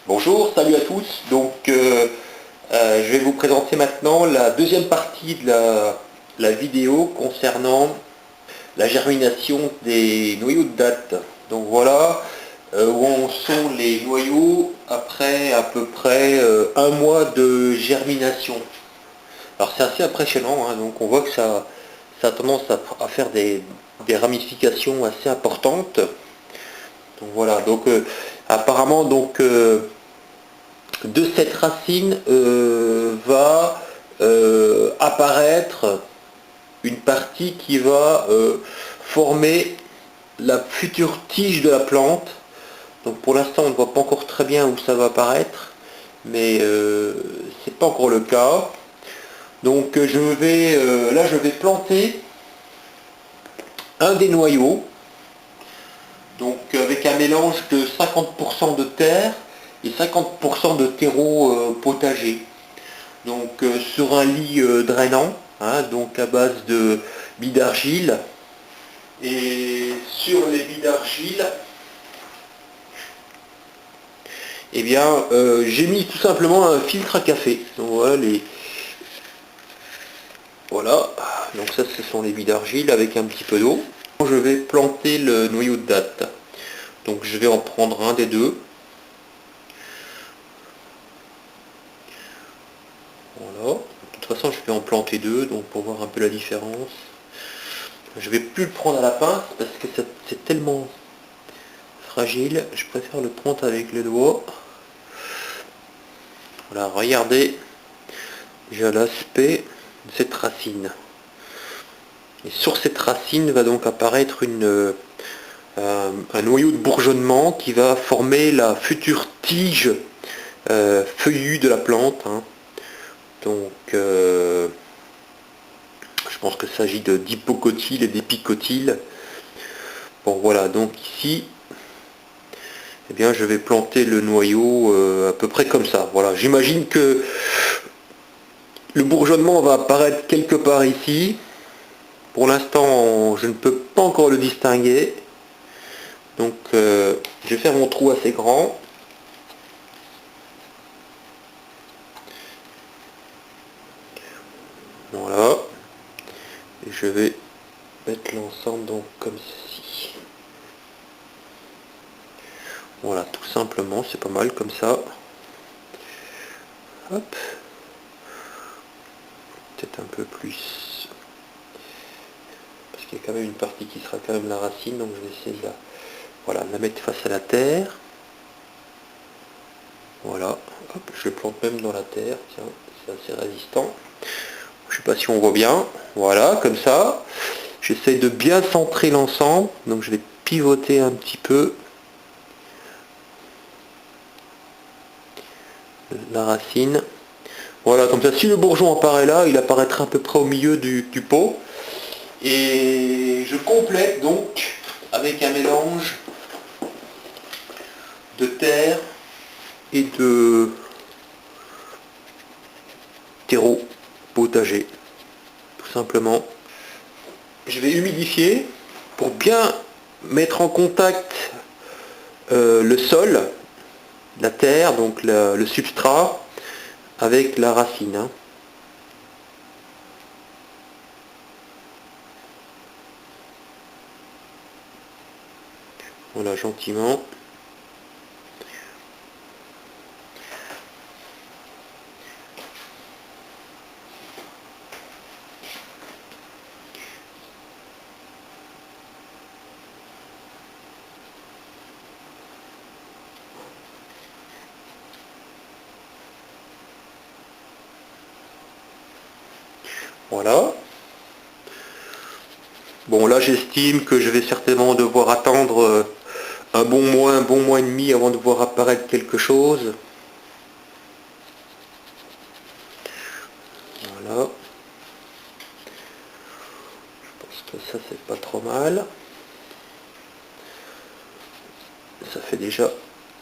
Bonjour, salut à tous. Je vais vous présenter maintenant la deuxième partie de la vidéo concernant la germination des noyaux de date. Donc voilà où en sont les noyaux après à peu près un mois de germination. Alors c'est assez impressionnant, hein. Donc on voit que ça a tendance à faire des ramifications assez importantes. Donc voilà, apparemment de cette racine va apparaître une partie qui va former la future tige de la plante. Donc pour l'instant on ne voit pas encore très bien où ça va apparaître, mais c'est pas encore le cas. Donc je vais planter un des noyaux, donc avec un mélange de 50% de terre et 50% de terreau potager. Donc sur un lit drainant, hein, donc à base de billes d'argile. Et sur les billes d'argile, eh bien, j'ai mis tout simplement un filtre à café. Donc voilà. Donc ça, ce sont les billes d'argile avec un petit peu d'eau. Je vais planter le noyau de date. Donc je vais en prendre un des deux. Voilà. De toute façon, je vais en planter deux, donc pour voir un peu la différence. Je vais plus le prendre à la pince parce que c'est tellement fragile. Je préfère le prendre avec les doigts. Voilà, regardez déjà l'aspect de cette racine. Et sur cette racine va donc apparaître un noyau de bourgeonnement qui va former la future tige feuillue de la plante, hein. Donc je pense qu'il s'agit d'hypocotyles et d'épicotyles. Bon voilà, donc ici, eh bien, je vais planter le noyau à peu près comme ça. Voilà, j'imagine que le bourgeonnement va apparaître quelque part ici. Pour l'instant, je ne peux pas encore le distinguer. Donc je vais faire mon trou assez grand. Voilà. Et je vais mettre l'ensemble donc comme ceci. Voilà, tout simplement, c'est pas mal comme ça. Hop. Peut-être un peu plus. Parce qu'il y a quand même une partie qui sera quand même la racine, donc je vais essayer de la mettre face à la terre. Voilà. Hop, je le plante même dans la terre. Tiens, c'est assez résistant. Je sais pas si on voit bien. Voilà, comme ça. J'essaie de bien centrer l'ensemble. Donc je vais pivoter un petit peu la racine. Voilà, comme ça, si le bourgeon apparaît là, il apparaîtra à peu près au milieu du pot. Et je complète donc avec un mélange de terre et de terreau potager, tout simplement. Je vais humidifier pour bien mettre en contact le sol, la terre, donc le substrat, avec la racine, hein. Voilà, gentiment. Voilà. Bon, là, j'estime que je vais certainement devoir attendre un bon mois et demi avant de voir apparaître quelque chose. Voilà. Je pense que ça, c'est pas trop mal. Ça fait déjà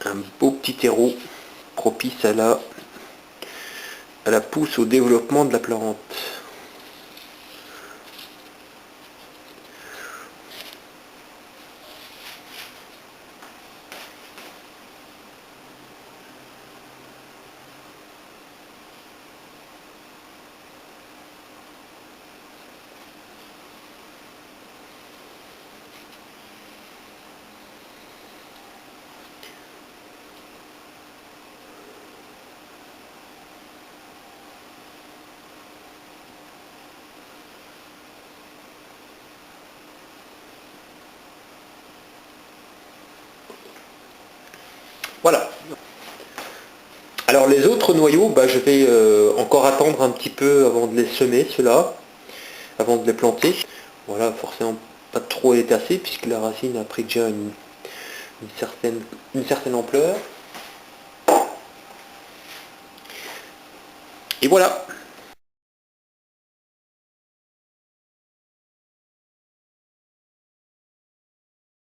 un beau petit terreau propice à la pousse, au développement de la plante. Voilà. Alors les autres noyaux, bah, je vais encore attendre un petit peu avant de les semer, ceux-là, avant de les planter. Voilà, forcément pas trop les tasser, puisque la racine a pris déjà une certaine ampleur. Et voilà.